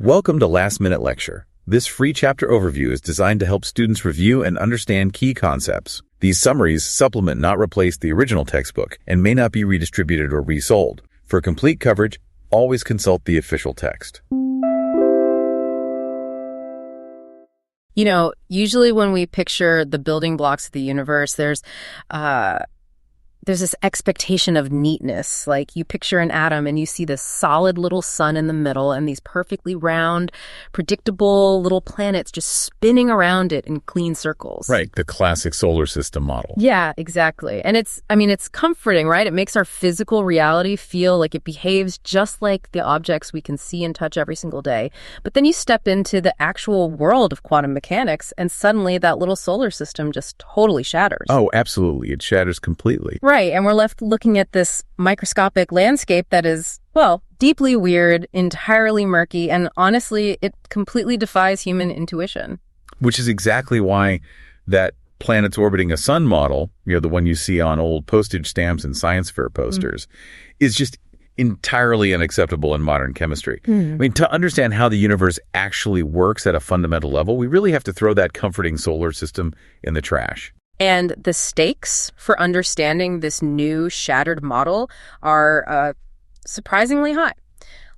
Welcome to Last Minute Lecture. This free chapter overview is designed to help students review and understand key concepts. These summaries supplement, not replace, the original textbook and may not be redistributed or resold. For complete coverage, always consult the official text. You know, usually when we picture the building blocks of the universe, there's this expectation of neatness. Like you picture an atom and you see this solid little sun in the middle and these perfectly round, predictable little planets just spinning around it in clean circles. Right, the classic solar system model. Yeah, exactly. And it's comforting, right? It makes our physical reality feel like it behaves just like the objects we can see and touch every single day. But then you step into the actual world of quantum mechanics and suddenly that little solar system just totally shatters. Oh, absolutely. It shatters completely. Right, and we're left looking at this microscopic landscape that is, well, deeply weird, entirely murky, and honestly, it completely defies human intuition. Which is exactly why that planets orbiting a sun model, the one you see on old postage stamps and science fair posters, is just entirely unacceptable in modern chemistry. I mean, to understand how the universe actually works at a fundamental level, we really have to throw that comforting solar system in the trash. And the stakes for understanding this new shattered model are surprisingly high.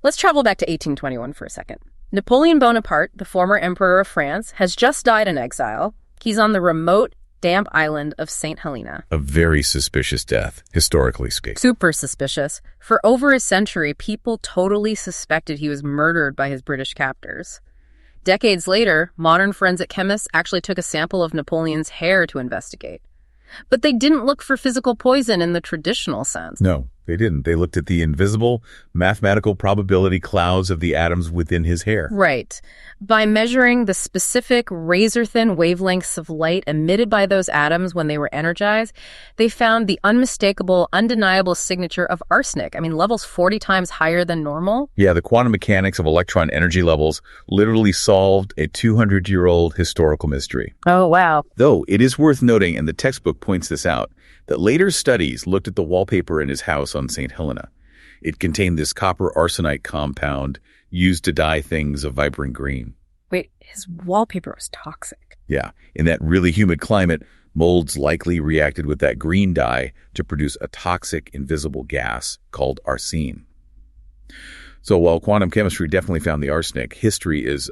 Let's travel back to 1821 for a second. Napoleon Bonaparte, the former emperor of France, has just died in exile. He's on the remote, damp island of St. Helena. A very suspicious death, historically speaking. Super suspicious. For over a century, people totally suspected he was murdered by his British captors. Decades later, modern forensic chemists actually took a sample of Napoleon's hair to investigate. But they didn't look for physical poison in the traditional sense. No, they didn't. They looked at the invisible mathematical probability clouds of the atoms within his hair. Right. By measuring the specific razor-thin wavelengths of light emitted by those atoms when they were energized, they found the unmistakable, undeniable signature of arsenic. I mean, levels 40 times higher than normal. Yeah, the quantum mechanics of electron energy levels literally solved a 200-year-old historical mystery. Oh, wow. Though it is worth noting, and the textbook points this out, that later studies looked at the wallpaper in his house on St. Helena. It contained this copper arsenite compound used to dye things a vibrant green. Wait, his wallpaper was toxic. Yeah, in that really humid climate, molds likely reacted with that green dye to produce a toxic, invisible gas called arsine. So while quantum chemistry definitely found the arsenic, history is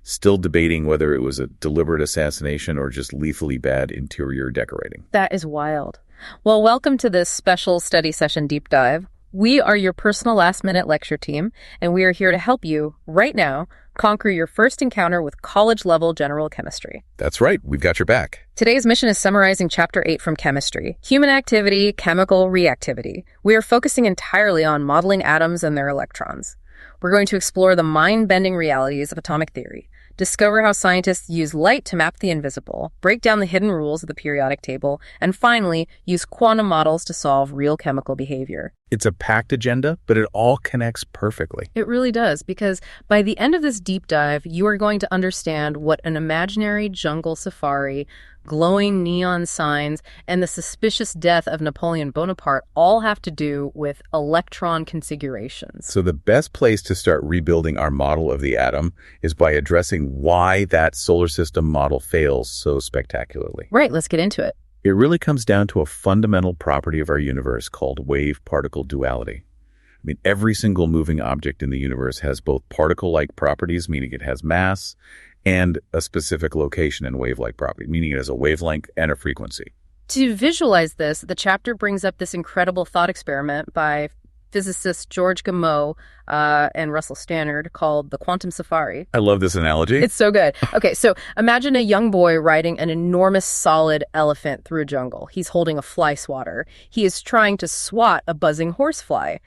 still debating whether it was a deliberate assassination or just lethally bad interior decorating. That is wild. Well, welcome to this special study session deep dive. We are your personal last-minute lecture team, and we are here to help you, right now, conquer your first encounter with college-level general chemistry. That's right. We've got your back. Today's mission is summarizing Chapter 8 from Chemistry, Human Activity, Chemical Reactivity. We are focusing entirely on modeling atoms and their electrons. We're going to explore the mind-bending realities of atomic theory, discover how scientists use light to map the invisible, break down the hidden rules of the periodic table, and finally, use quantum models to solve real chemical behavior. It's a packed agenda, but it all connects perfectly. It really does, because by the end of this deep dive, you are going to understand what an imaginary jungle safari, glowing neon signs, and the suspicious death of Napoleon Bonaparte all have to do with electron configurations. So the best place to start rebuilding our model of the atom is by addressing why that solar system model fails so spectacularly. Right, let's get into it. It really comes down to a fundamental property of our universe called wave-particle duality. I mean, every single moving object in the universe has both particle-like properties, meaning it has mass, and a specific location and wave-like property, meaning it has a wavelength and a frequency. To visualize this, the chapter brings up this incredible thought experiment by physicists George Gamow and Russell Stannard called the quantum safari. I love this analogy. It's so good. Okay, so imagine a young boy riding an enormous solid elephant through a jungle. He's holding a fly swatter. He is trying to swat a buzzing horsefly.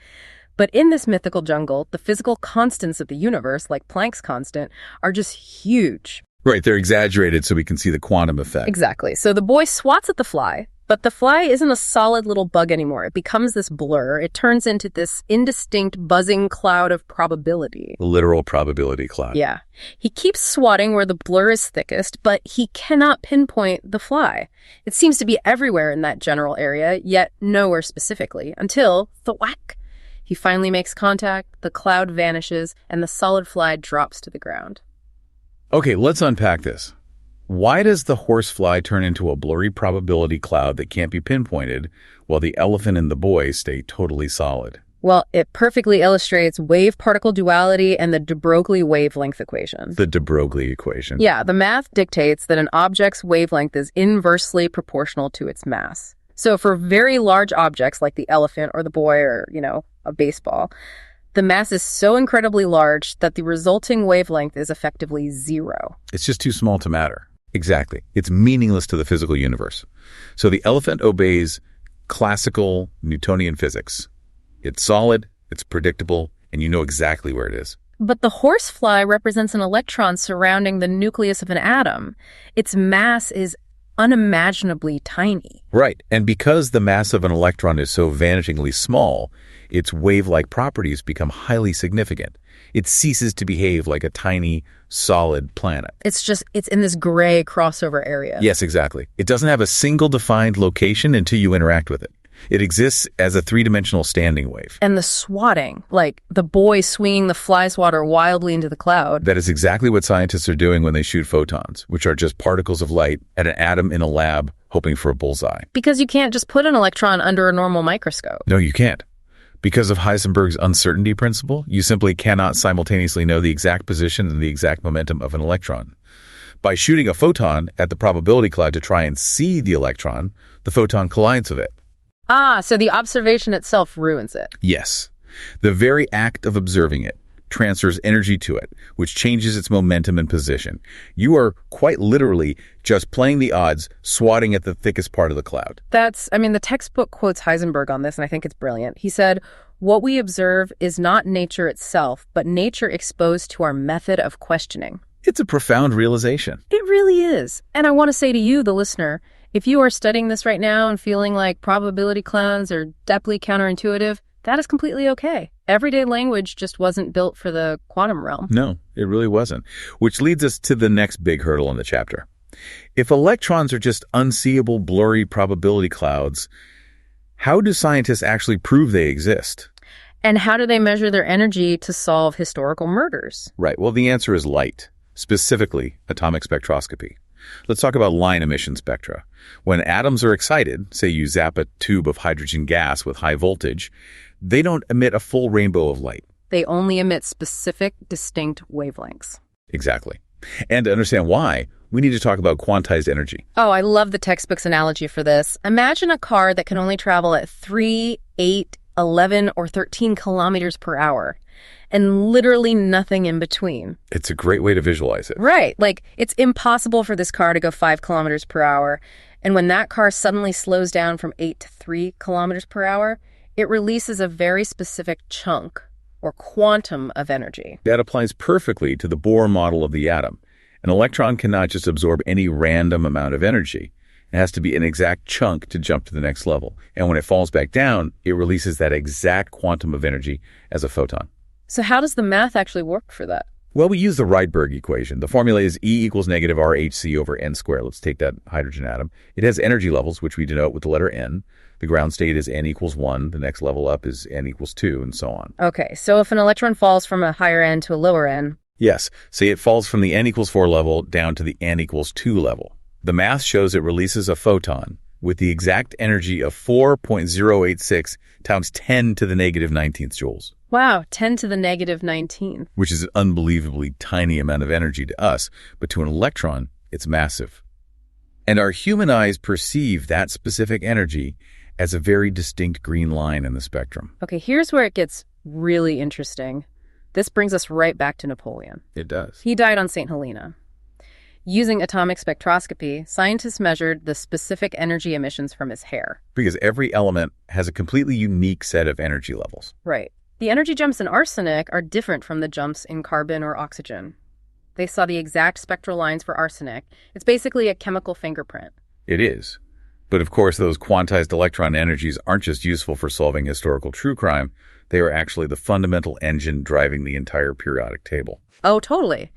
But in this mythical jungle, the physical constants of the universe, like Planck's constant, are just huge. Right, they're exaggerated so we can see the quantum effect. Exactly. So the boy swats at the fly, but the fly isn't a solid little bug anymore. It becomes this blur. It turns into this indistinct buzzing cloud of probability. Literal probability cloud. Yeah. He keeps swatting where the blur is thickest, but he cannot pinpoint the fly. It seems to be everywhere in that general area, yet nowhere specifically, until thwack. He finally makes contact, the cloud vanishes, and the solid fly drops to the ground. Okay, let's unpack this. Why does the horsefly turn into a blurry probability cloud that can't be pinpointed, while the elephant and the boy stay totally solid? Well, it perfectly illustrates wave-particle duality and the de Broglie wavelength equation. The de Broglie equation. Yeah, the math dictates that an object's wavelength is inversely proportional to its mass. So for very large objects like the elephant or the boy or, a baseball, the mass is so incredibly large that the resulting wavelength is effectively zero. It's just too small to matter. Exactly. It's meaningless to the physical universe. So the elephant obeys classical Newtonian physics. It's solid, it's predictable, and you know exactly where it is. But the horsefly represents an electron surrounding the nucleus of an atom. Its mass is unimaginably tiny. Right. And because the mass of an electron is so vanishingly small, its wave-like properties become highly significant. It ceases to behave like a tiny, solid planet. It's in this gray crossover area. Yes, exactly. It doesn't have a single defined location until you interact with it. It exists as a three-dimensional standing wave. And the swatting, like the boy swinging the fly swatter wildly into the cloud. That is exactly what scientists are doing when they shoot photons, which are just particles of light at an atom in a lab hoping for a bullseye. Because you can't just put an electron under a normal microscope. No, you can't. Because of Heisenberg's uncertainty principle, you simply cannot simultaneously know the exact position and the exact momentum of an electron. By shooting a photon at the probability cloud to try and see the electron, the photon collides with it. So the observation itself ruins it. Yes. The very act of observing it transfers energy to it, which changes its momentum and position. You are quite literally just playing the odds, swatting at the thickest part of the cloud. The textbook quotes Heisenberg on this, and I think it's brilliant. He said, "What we observe is not nature itself, but nature exposed to our method of questioning." It's a profound realization. It really is. And I want to say to you, the listener, if you are studying this right now and feeling like probability clouds are deeply counterintuitive, that is completely okay. Everyday language just wasn't built for the quantum realm. No, it really wasn't. Which leads us to the next big hurdle in the chapter. If electrons are just unseeable, blurry probability clouds, how do scientists actually prove they exist? And how do they measure their energy to solve historical murders? Right. Well, the answer is light, specifically atomic spectroscopy. Let's talk about line emission spectra. When atoms are excited, say you zap a tube of hydrogen gas with high voltage, they don't emit a full rainbow of light. They only emit specific, distinct wavelengths. Exactly. And to understand why, we need to talk about quantized energy. Oh, I love the textbook's analogy for this. Imagine a car that can only travel at 3, 8, 11, or 13 kilometers per hour, and literally nothing in between. It's a great way to visualize it. Right. Like, it's impossible for this car to go 5 kilometers per hour. And when that car suddenly slows down from 8 to 3 kilometers per hour, it releases a very specific chunk or quantum of energy. That applies perfectly to the Bohr model of the atom. An electron cannot just absorb any random amount of energy. It has to be an exact chunk to jump to the next level. And when it falls back down, it releases that exact quantum of energy as a photon. So how does the math actually work for that? Well, we use the Rydberg equation. The formula is E equals negative RHC over N squared. Let's take that hydrogen atom. It has energy levels, which we denote with the letter N. The ground state is N equals 1. The next level up is N equals 2, and so on. Okay, so if an electron falls from a higher N to a lower N... Yes, say it falls from the N equals 4 level down to the N equals 2 level. The math shows it releases a photon with the exact energy of 4.086 times 10 to the negative 19th joules. Wow, 10 to the negative 19th. Which is an unbelievably tiny amount of energy to us, but to an electron, it's massive. And our human eyes perceive that specific energy as a very distinct green line in the spectrum. Okay, here's where it gets really interesting. This brings us right back to Napoleon. It does. He died on St. Helena. Using atomic spectroscopy, scientists measured the specific energy emissions from his hair. Because every element has a completely unique set of energy levels. Right. The energy jumps in arsenic are different from the jumps in carbon or oxygen. They saw the exact spectral lines for arsenic. It's basically a chemical fingerprint. It is. But of course, those quantized electron energies aren't just useful for solving historical true crime. They are actually the fundamental engine driving the entire periodic table. Oh, totally.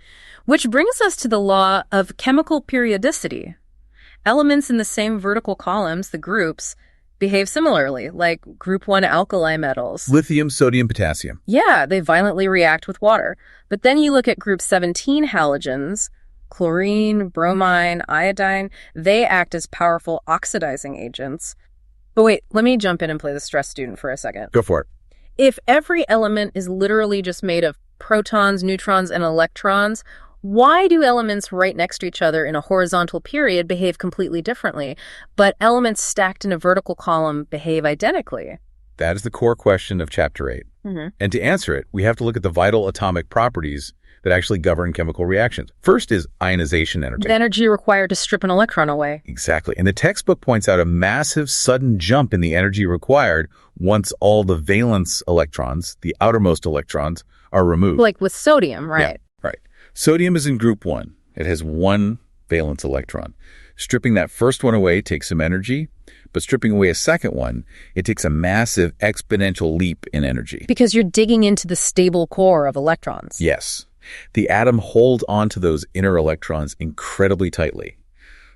Which brings us to the law of chemical periodicity. Elements in the same vertical columns, the groups, behave similarly, like group 1 alkali metals. Lithium, sodium, potassium. Yeah, they violently react with water. But then you look at group 17 halogens, chlorine, bromine, iodine, they act as powerful oxidizing agents. But wait, let me jump in and play the stress student for a second. Go for it. If every element is literally just made of protons, neutrons, and electrons, why do elements right next to each other in a horizontal period behave completely differently, but elements stacked in a vertical column behave identically? That is the core question of Chapter 8. And to answer it, we have to look at the vital atomic properties that actually govern chemical reactions. First is ionization energy. The energy required to strip an electron away. Exactly. And the textbook points out a massive sudden jump in the energy required once all the valence electrons, the outermost electrons, are removed. Like with sodium, right? Yeah, right. Sodium is in group 1. It has 1 valence electron. Stripping that first one away takes some energy, but stripping away a second one, it takes a massive exponential leap in energy. Because you're digging into the stable core of electrons. Yes. The atom holds onto those inner electrons incredibly tightly.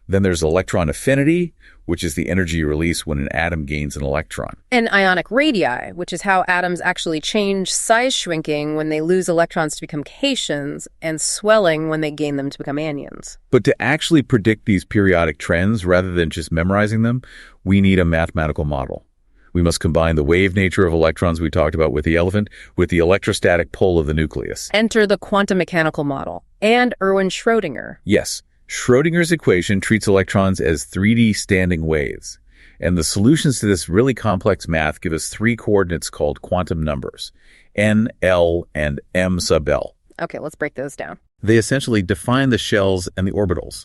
Then there's electron affinity, which is the energy you release when an atom gains an electron. And ionic radii, which is how atoms actually change size shrinking when they lose electrons to become cations, and swelling when they gain them to become anions. But to actually predict these periodic trends, rather than just memorizing them, we need a mathematical model. We must combine the wave nature of electrons we talked about with the elephant with the electrostatic pull of the nucleus. Enter the quantum mechanical model and Erwin Schrödinger. Yes. Schrödinger's equation treats electrons as 3D standing waves, and the solutions to this really complex math give us 3 coordinates called quantum numbers, n, l, and m sub l. Okay, let's break those down. They essentially define the shells and the orbitals.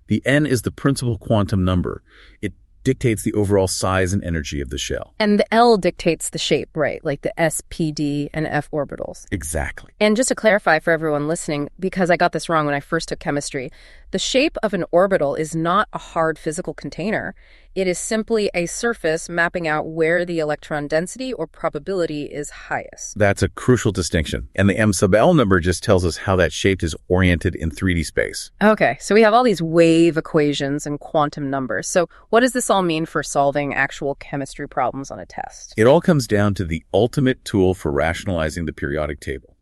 The n is the principal quantum number. It dictates the overall size and energy of the shell. And the L dictates the shape, right? Like the s, p, d, and f orbitals. Exactly. And just to clarify for everyone listening, because I got this wrong when I first took chemistry, the shape of an orbital is not a hard physical container. It is simply a surface mapping out where the electron density or probability is highest. That's a crucial distinction. And the m sub l number just tells us how that shape is oriented in 3D space. Okay, so we have all these wave equations and quantum numbers. So what does this all mean for solving actual chemistry problems on a test? It all comes down to the ultimate tool for rationalizing the periodic table,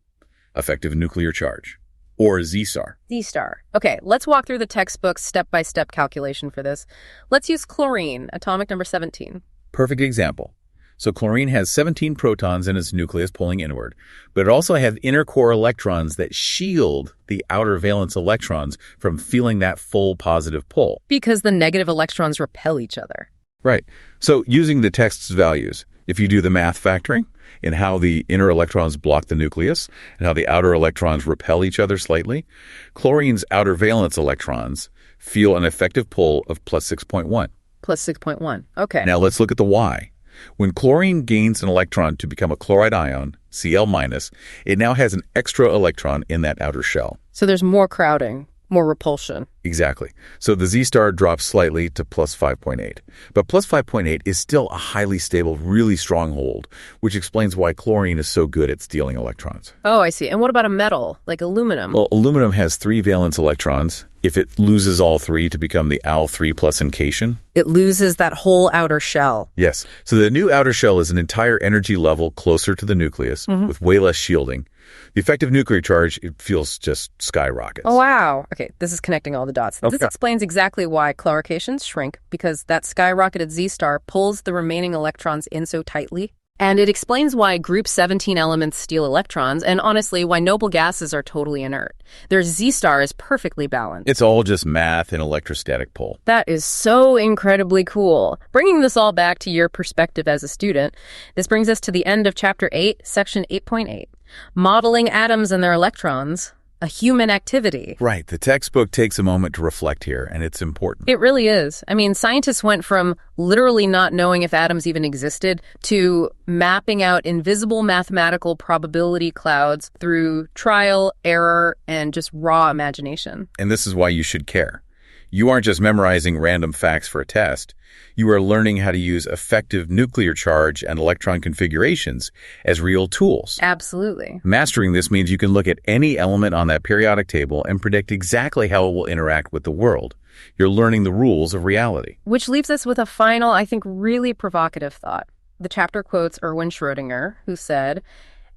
effective nuclear charge, or Z-star. Z-star. Okay, let's walk through the textbook step-by-step calculation for this. Let's use chlorine, atomic number 17. Perfect example. So chlorine has 17 protons in its nucleus pulling inward, but it also has inner core electrons that shield the outer valence electrons from feeling that full positive pull. Because the negative electrons repel each other. Right. So using the text's values, if you do the math factoring in how the inner electrons block the nucleus and how the outer electrons repel each other slightly, chlorine's outer valence electrons feel an effective pull of plus 6.1. Plus 6.1. Okay. Now let's look at the Y. When chlorine gains an electron to become a chloride ion, Cl-, it now has an extra electron in that outer shell. So there's more crowding, more repulsion. Exactly. So the Z-star drops slightly to plus 5.8. But plus 5.8 is still a highly stable, really strong hold, which explains why chlorine is so good at stealing electrons. Oh, I see. And what about a metal, like aluminum? Well, aluminum has 3 valence electrons. If it loses all 3 to become the Al3 plus in cation, it loses that whole outer shell. Yes. So the new outer shell is an entire energy level closer to the nucleus with way less shielding. The effective nuclear charge, it feels just skyrockets. Oh, wow. Okay, this is connecting all the dots. Okay. This explains exactly why clarifications shrink, because that skyrocketed Z-star pulls the remaining electrons in so tightly. And it explains why group 17 elements steal electrons, and honestly, why noble gases are totally inert. Their Z-star is perfectly balanced. It's all just math and electrostatic pull. That is so incredibly cool. Bringing this all back to your perspective as a student, this brings us to the end of Chapter 8, Section 8.8. Modeling atoms and their electrons, a human activity. Right. The textbook takes a moment to reflect here, and it's important. It really is. I mean, scientists went from literally not knowing if atoms even existed to mapping out invisible mathematical probability clouds through trial, error, and just raw imagination. And this is why you should care. You aren't just memorizing random facts for a test. You are learning how to use effective nuclear charge and electron configurations as real tools. Absolutely. Mastering this means you can look at any element on that periodic table and predict exactly how it will interact with the world. You're learning the rules of reality. Which leaves us with a final, I think, really provocative thought. The chapter quotes Erwin Schrödinger, who said,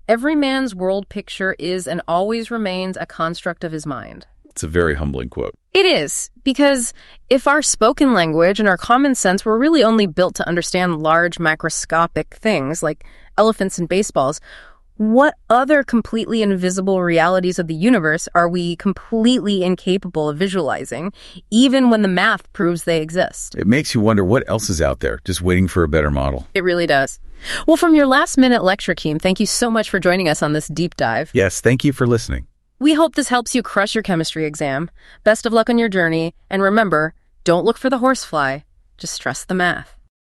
"Every man's world picture is and always remains a construct of his mind." It's a very humbling quote. It is, because if our spoken language and our common sense were really only built to understand large macroscopic things like elephants and baseballs, what other completely invisible realities of the universe are we completely incapable of visualizing, even when the math proves they exist? It makes you wonder what else is out there, just waiting for a better model. It really does. Well, from your last-minute lecture, Keem, thank you so much for joining us on this deep dive. Yes, thank you for listening. We hope this helps you crush your chemistry exam. Best of luck on your journey, and remember, don't look for the horsefly, just trust the math.